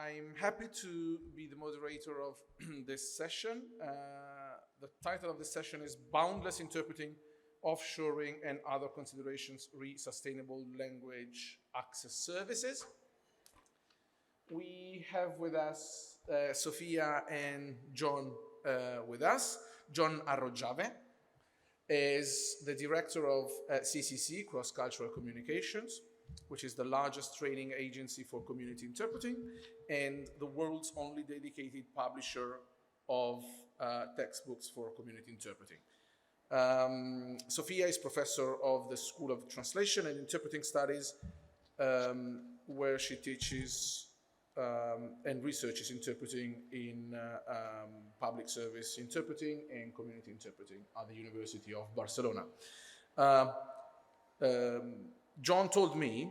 I'm happy to be the moderator of this session. The title of this session is Boundless Interpreting, Offshoring and Other Considerations re Sustainable Language Access Services. We have with us Sofia and John with us. John Arrojave is the director of CCC, Cross Cultural Communications, which is the largest training agency for community interpreting and the world's only dedicated publisher of textbooks for community interpreting. Sofia is professor of the School of Translation and Interpreting Studies, where she teaches and researches interpreting in public service interpreting and community interpreting at the University of Barcelona. John told me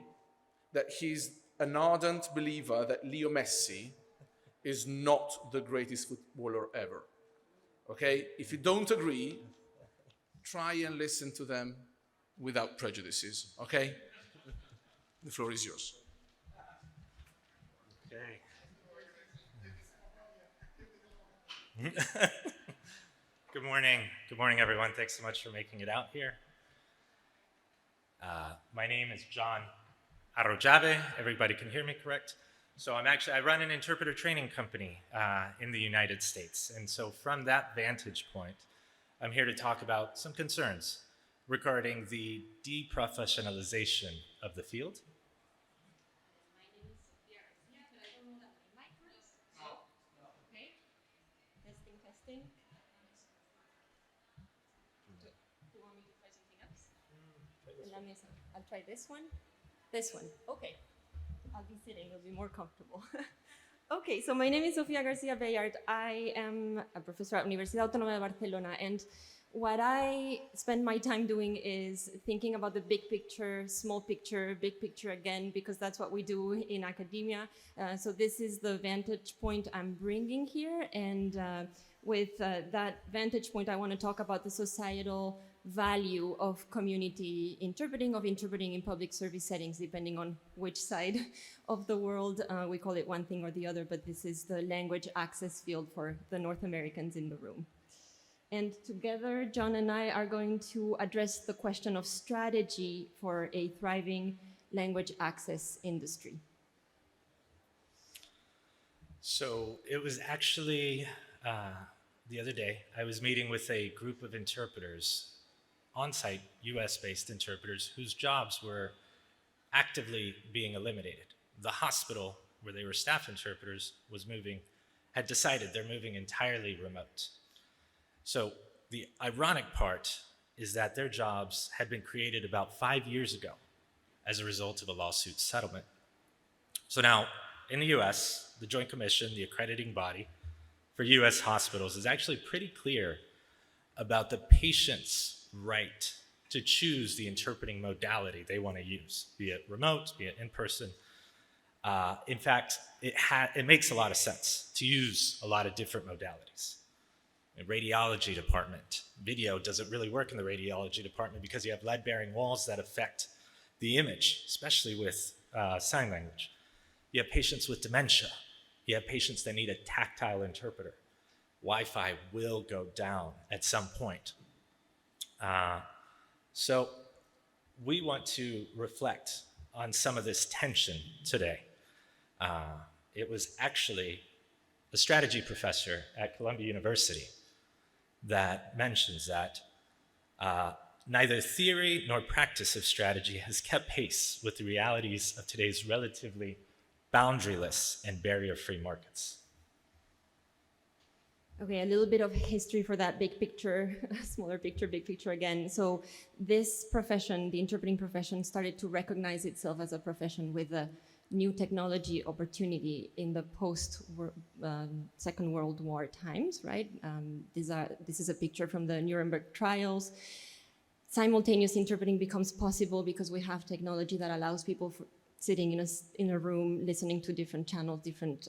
that he's an ardent believer that Leo Messi is not the greatest footballer ever. Okay? If you don't agree, try and listen to them without prejudices. Okay? The floor is yours. Okay. Good morning. Good morning, everyone. Thanks so much for making it out here. My name is John Arrojave. Everybody can hear me, correct? So I run an interpreter training company in the United States. And so from that vantage point, I'm here to talk about some concerns regarding the deprofessionalization of the field. My name is Sofia Garcia, but I don't know that my mic works. No? Okay. Testing, testing. Do you want me to try something else? I'll try this one. This one. Okay. I'll be sitting. It'll be more comfortable. Okay, so my name is Sofia Garcia Bayard. I am a professor at Universidad Autónoma de Barcelona, and what I spend my time doing is thinking about the big picture, small picture, big picture again, because that's what we do in academia. So this is the vantage point I'm bringing here, and with that vantage point, I want to talk about the societal value of community interpreting, of interpreting in public service settings, depending on which side of the world. We call it one thing or the other, but this is the language access field for the North Americans in the room. And together, John and I are going to address the question of strategy for a thriving language access industry. So it was actually the other day, I was meeting with a group of interpreters, on-site US-based interpreters whose jobs were actively being eliminated. The hospital where they were staff interpreters had decided they're moving entirely remote. So the ironic part is that their jobs had been created about 5 years ago as a result of a lawsuit settlement. So now in the US, the Joint Commission, the accrediting body for US hospitals, is actually pretty clear about the patient's right to choose the interpreting modality they want to use, be it remote, be it in person. In fact, it makes a lot of sense to use a lot of different modalities. In radiology department, video doesn't really work in the radiology department because you have lead-bearing walls that affect the image, especially with sign language. You have patients with dementia. You have patients that need a tactile interpreter. Wi-Fi will go down at some point. So we want to reflect on some of this tension today. It was actually a strategy professor at Columbia University that mentions that neither theory nor practice of strategy has kept pace with the realities of today's relatively boundaryless and barrier-free markets. Okay, a little bit of history for that big picture, smaller picture, big picture again. So this profession, the interpreting profession, started to recognize itself as a profession with a new technology opportunity in the post-Second World War times, right? This is a picture from the Nuremberg trials. Simultaneous interpreting becomes possible because we have technology that allows people sitting in a room, listening to different channels, different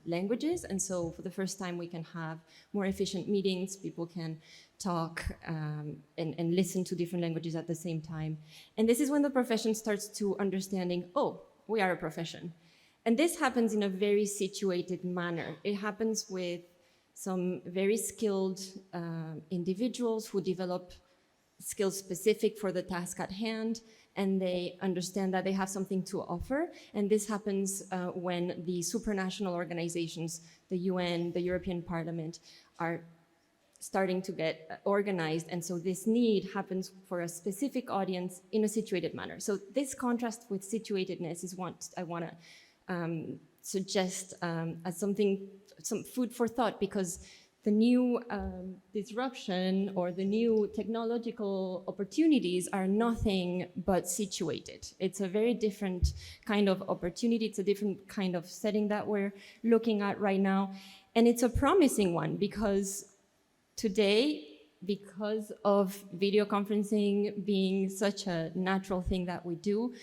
languages. And so for the first time, we can have more efficient meetings. People can talk and listen to different languages at the same time. And this is when the profession starts to understanding, oh, we are a profession. And this happens in a very situated manner. It happens with some very skilled individuals who develop skills specific for the task at hand, and they understand that they have something to offer. And this happens when the supranational organizations, the UN, the European Parliament, are starting to get organized. And so this need happens for a specific audience in a situated manner. So this contrast with situatedness is what I want to suggest as some food for thought, because the new disruption or the new technological opportunities are nothing but situated. It's a very different kind of opportunity. It's a different kind of setting that we're looking at right now. And it's a promising one because today, because of video conferencing being such a natural thing that we do,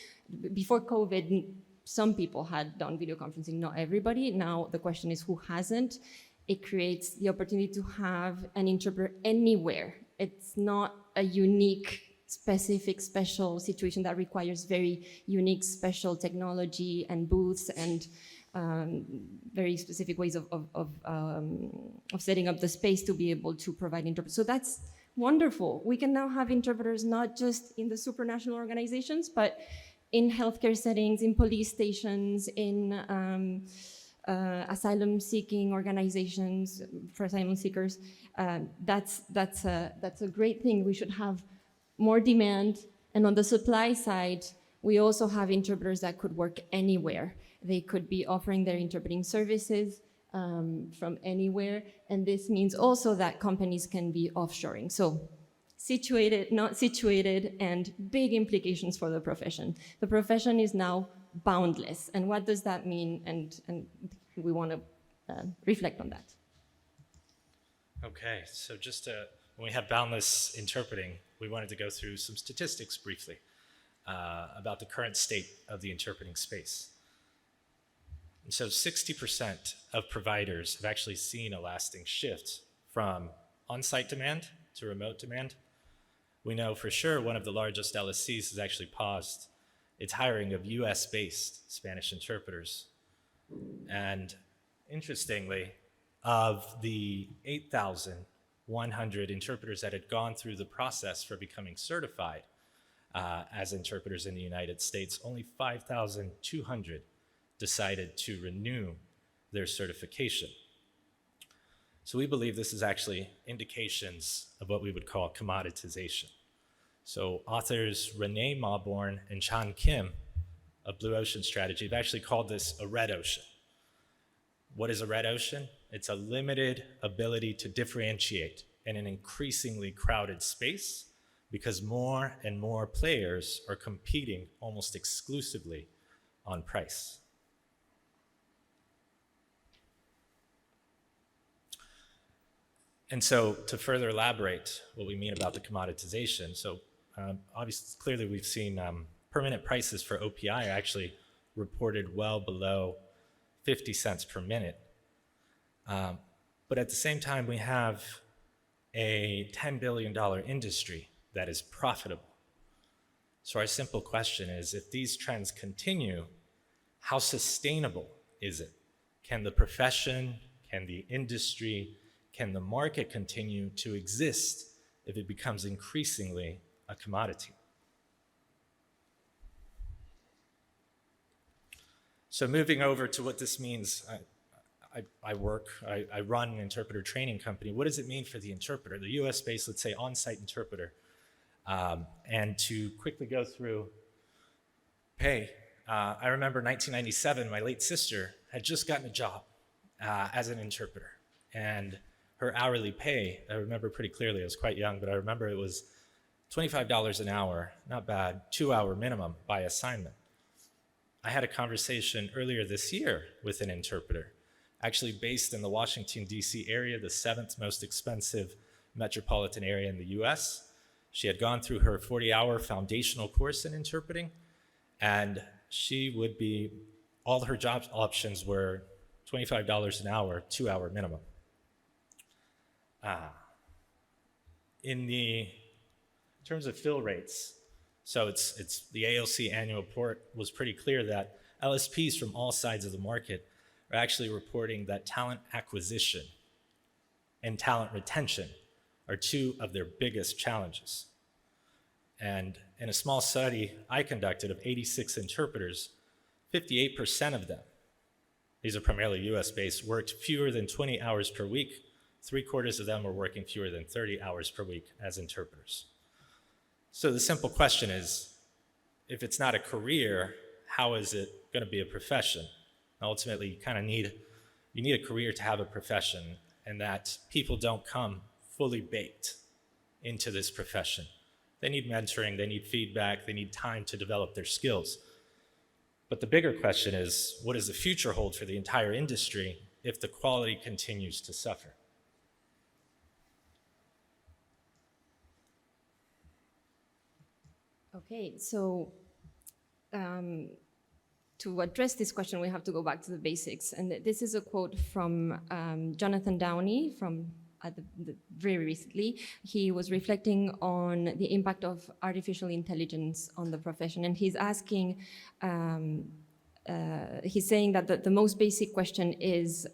before COVID, some people had done video conferencing, not everybody. Now the question is who hasn't. It creates the opportunity to have an interpreter anywhere. It's not a unique, specific, special situation that requires very unique, special technology and booths and very specific ways of setting up the space to be able to provide interpreters. So that's wonderful. We can now have interpreters not just in the supranational organizations, but in healthcare settings, in police stations, in asylum-seeking organizations for asylum seekers. That's a great thing. We should have more demand. And on the supply side, we also have interpreters that could work anywhere. They could be offering their interpreting services from anywhere. And this means also that companies can be offshoring. So situated, not situated, and big implications for the profession. The profession is now boundless. And what does that mean? And we want to reflect on that. Okay, so when we have boundless interpreting, we wanted to go through some statistics briefly about the current state of the interpreting space. And so 60% of providers have actually seen a lasting shift from on-site demand to remote demand. We know for sure one of the largest LSCs has actually paused its hiring of US-based Spanish interpreters. And interestingly, of the 8,100 interpreters that had gone through the process for becoming certified as interpreters in the United States, only 5,200 decided to renew their certification. So we believe this is actually indications of what we would call commoditization. So authors Renee Mauborgne and Chan Kim of Blue Ocean Strategy have actually called this a red ocean. What is a red ocean? It's a limited ability to differentiate in an increasingly crowded space because more and more players are competing almost exclusively on price. And so to further elaborate what we mean about the commoditization, so obviously, clearly we've seen permanent prices for OPI are actually reported well below 50 cents per minute. But at the same time, we have a $10 billion industry that is profitable. So our simple question is, if these trends continue, how sustainable is it? Can the profession, can the industry, can the market continue to exist if it becomes increasingly a commodity? So moving over to what this means, I run an interpreter training company. What does it mean for the interpreter, the US-based, let's say, on-site interpreter? And to quickly go through pay, I remember 1997, my late sister had just gotten a job as an interpreter. And her hourly pay, I remember pretty clearly, I was quite young, but I remember it was $25 an hour, not bad, 2-hour minimum by assignment. I had a conversation earlier this year with an interpreter, actually based in the Washington, D.C. area, the 7th most expensive metropolitan area in the US. She had gone through her 40-hour foundational course in interpreting, and she would be, all her job options were $25 an hour, 2-hour minimum. In terms of fill rates, so it's the ALC annual report was pretty clear that LSPs from all sides of the market are actually reporting that talent acquisition and talent retention are two of their biggest challenges. And in a small study I conducted of 86 interpreters, 58% of them, these are primarily US-based, worked fewer than 20 hours per week. 3/4 of them were working fewer than 30 hours per week as interpreters. So the simple question is, if it's not a career, how is it going to be a profession? Ultimately, you need a career to have a profession, and that people don't come fully baked into this profession. They need mentoring, they need feedback, they need time to develop their skills. But the bigger question is, what does the future hold for the entire industry if the quality continues to suffer? Okay, so to address this question, we have to go back to the basics. And this is a quote from Jonathan Downey from very recently. He was reflecting on the impact of artificial intelligence on the profession. And he's asking, he's saying that the most basic question is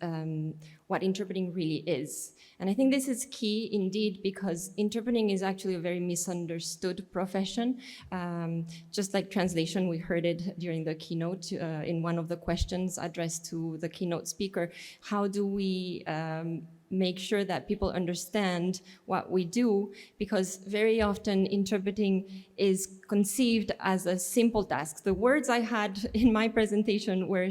what interpreting really is. And I think this is key indeed, because interpreting is actually a very misunderstood profession. Just like translation, we heard it during the keynote in one of the questions addressed to the keynote speaker. How do we make sure that people understand what we do? Because very often interpreting is conceived as a simple task. The words I had in my presentation were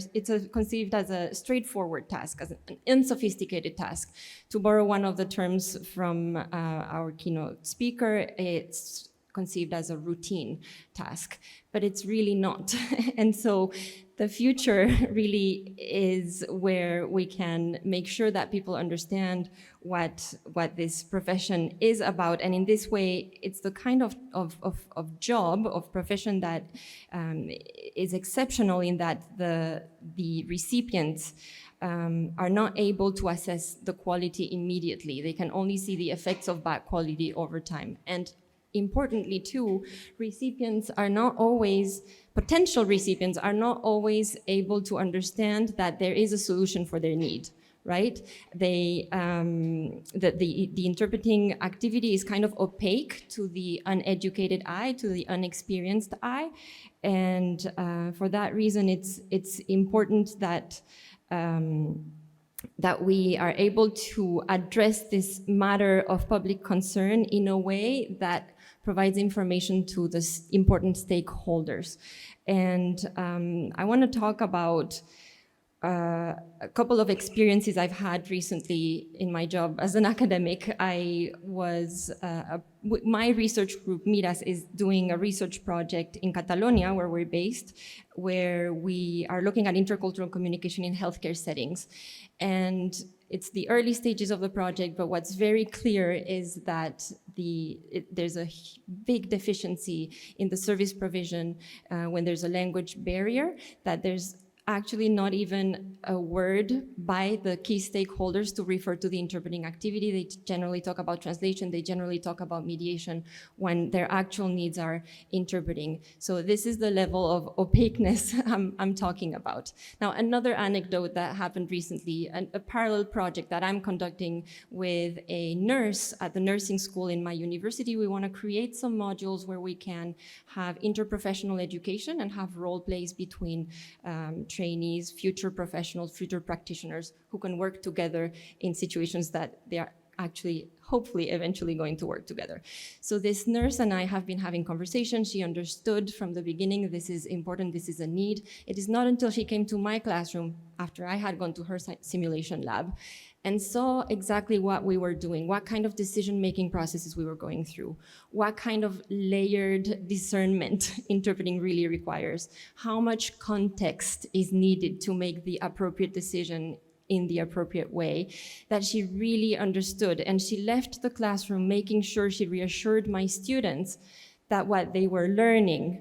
conceived as a straightforward task, as an unsophisticated task. To borrow one of the terms from our keynote speaker, it's conceived as a routine task, but it's really not. And so the future really is where we can make sure that people understand what this profession is about. And in this way, it's the kind of job, of profession that is exceptional in that the recipients are not able to assess the quality immediately. They can only see the effects of bad quality over time. And importantly too, potential recipients are not always able to understand that there is a solution for their need, right? The interpreting activity is kind of opaque to the uneducated eye, to the unexperienced eye. And for that reason, it's important that we are able to address this matter of public concern in a way that provides information to the important stakeholders. And I want to talk about a couple of experiences I've had recently in my job as an academic. My research group, MIRAS, is doing a research project in Catalonia, where we're based, where we are looking at intercultural communication in healthcare settings. And it's the early stages of the project, but what's very clear is that there's a big deficiency in the service provision when there's a language barrier, that there's actually not even a word by the key stakeholders to refer to the interpreting activity. They generally talk about translation, they generally talk about mediation when their actual needs are interpreting. So this is the level of opaqueness I'm talking about. Now, another anecdote that happened recently, a parallel project that I'm conducting with a nurse at the nursing school in my university. We want to create some modules where we can have interprofessional education and have role plays between trainees, future professionals, future practitioners who can work together in situations that they are actually, hopefully, eventually going to work together. So this nurse and I have been having conversations. She understood from the beginning this is important, this is a need. It is not until she came to my classroom after I had gone to her simulation lab and saw exactly what we were doing, what kind of decision-making processes we were going through, what kind of layered discernment interpreting really requires, how much context is needed to make the appropriate decision in the appropriate way, that she really understood. And she left the classroom making sure she reassured my students that what they were learning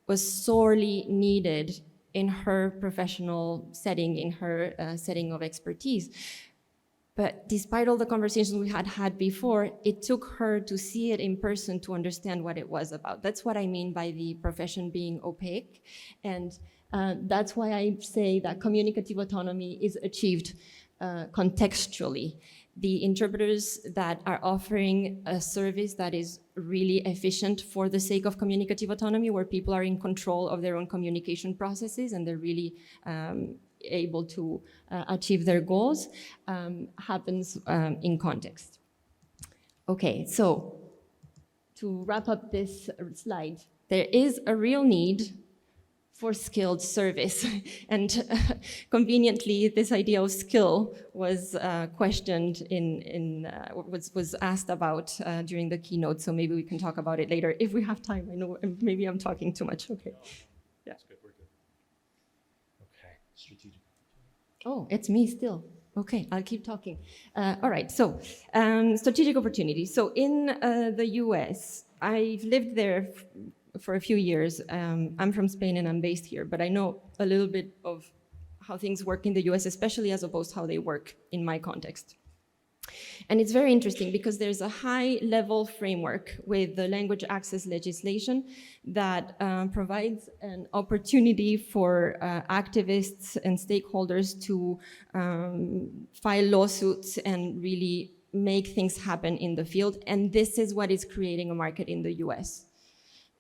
was sorely needed in her professional setting, in her setting of expertise. But despite all the conversations we had before, it took her to see it in person to understand what it was about. That's what I mean by the profession being opaque. And That's why I say that communicative autonomy is achieved contextually. The interpreters that are offering a service that is really efficient for the sake of communicative autonomy, where people are in control of their own communication processes and they're really able to achieve their goals, happens in context. Okay, so to wrap up this slide, there is a real need for skilled service. And conveniently, this idea of skill was questioned was asked about during the keynote, so maybe we can talk about it later if we have time. I know maybe I'm talking too much, okay. Yeah. That's good, we're good. Okay, strategic. Oh, it's me still. Okay, I'll keep talking. All right, so strategic opportunity. So in the US, I've lived there for a few years. I'm from Spain and I'm based here, but I know a little bit of how things work in the US, especially as opposed to how they work in my context. And it's very interesting because there's a high-level framework with the language access legislation that provides an opportunity for activists and stakeholders to file lawsuits and really make things happen in the field. And this is what is creating a market in the US.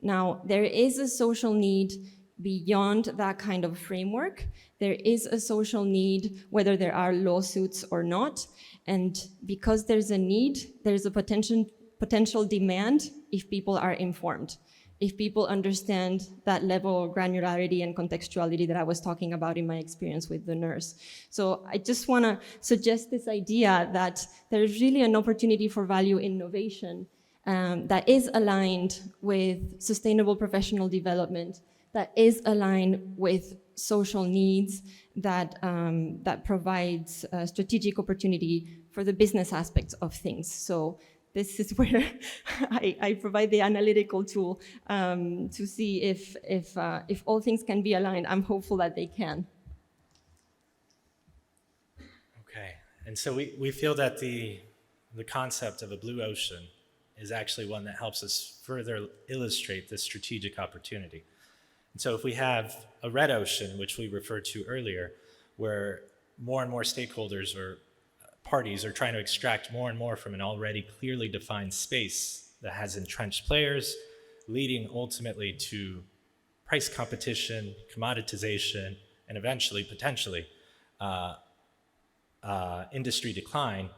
Now, there is a social need beyond that kind of framework. There is a social need, whether there are lawsuits or not. And because there's a need, there's a potential demand if people are informed, if people understand that level of granularity and contextuality that I was talking about in my experience with the nurse. So I just want to suggest this idea that there's really an opportunity for value innovation that is aligned with sustainable professional development, that is aligned with social needs, that, that provides strategic opportunity for the business aspects of things. So this is where I provide the analytical tool to see if all things can be aligned. I'm hopeful that they can. Okay, and so we feel that the concept of a blue ocean is actually one that helps us further illustrate this strategic opportunity. And so if we have a red ocean, which we referred to earlier, where more and more stakeholders or parties are trying to extract more and more from an already clearly defined space that has entrenched players, leading ultimately to price competition, commoditization, and eventually, potentially, industry decline,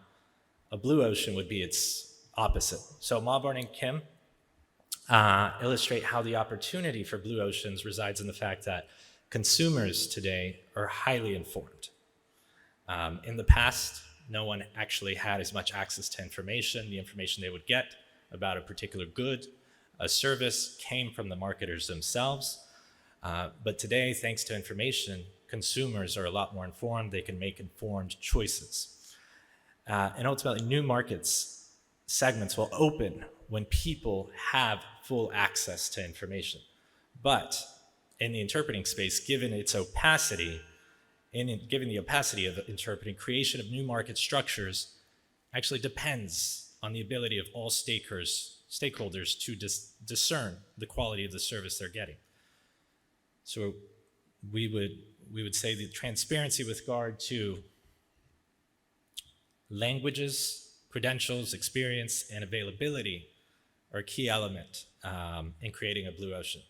a blue ocean would be its opposite. So Mawborn and Kim illustrate how the opportunity for blue oceans resides in the fact that consumers today are highly informed. In the past, no one actually had as much access to information. The information they would get about a particular good, a service, came from the marketers themselves. But today, thanks to information, consumers are a lot more informed. They can make informed choices. And ultimately, new markets segments will open when people have full access to information. But in the interpreting space, given its opacity, given the opacity of interpreting, creation of new market structures actually depends on the ability of all stakeholders to discern the quality of the service they're getting. So we would say the transparency with regard to languages, credentials, experience, and availability are a key element in creating a blue ocean.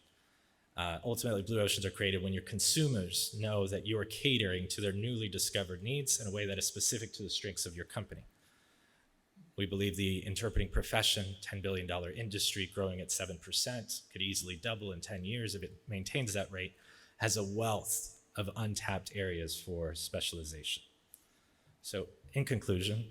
Ultimately, blue oceans are created when your consumers know that you are catering to their newly discovered needs in a way that is specific to the strengths of your company. We believe the interpreting profession, $10 billion industry growing at 7%, could easily double in 10 years if it maintains that rate, has a wealth of untapped areas for specialization. So in conclusion,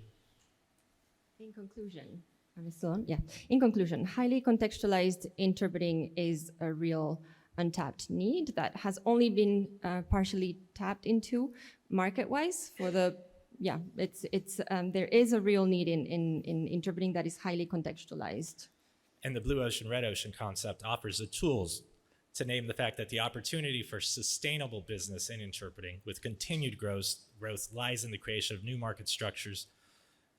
am I still on? Yeah. In conclusion, highly contextualized interpreting is a real untapped need that has only been partially tapped into market-wise. For the there is a real need in interpreting that is highly contextualized. And the blue ocean, red ocean concept offers the tools to name the fact that the opportunity for sustainable business in interpreting with continued growth lies in the creation of new market structures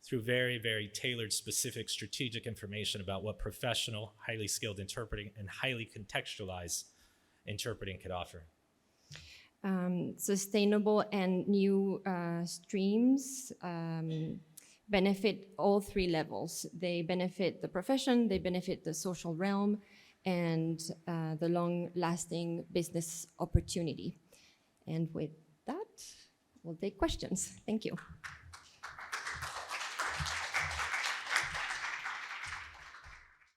through very, very tailored, specific, strategic information about what professional, highly skilled interpreting and highly contextualized interpreting could offer. Sustainable and new streams benefit all three levels. They benefit the profession, they benefit the social realm, and the long-lasting business opportunity. And with that, we'll take questions. Thank you.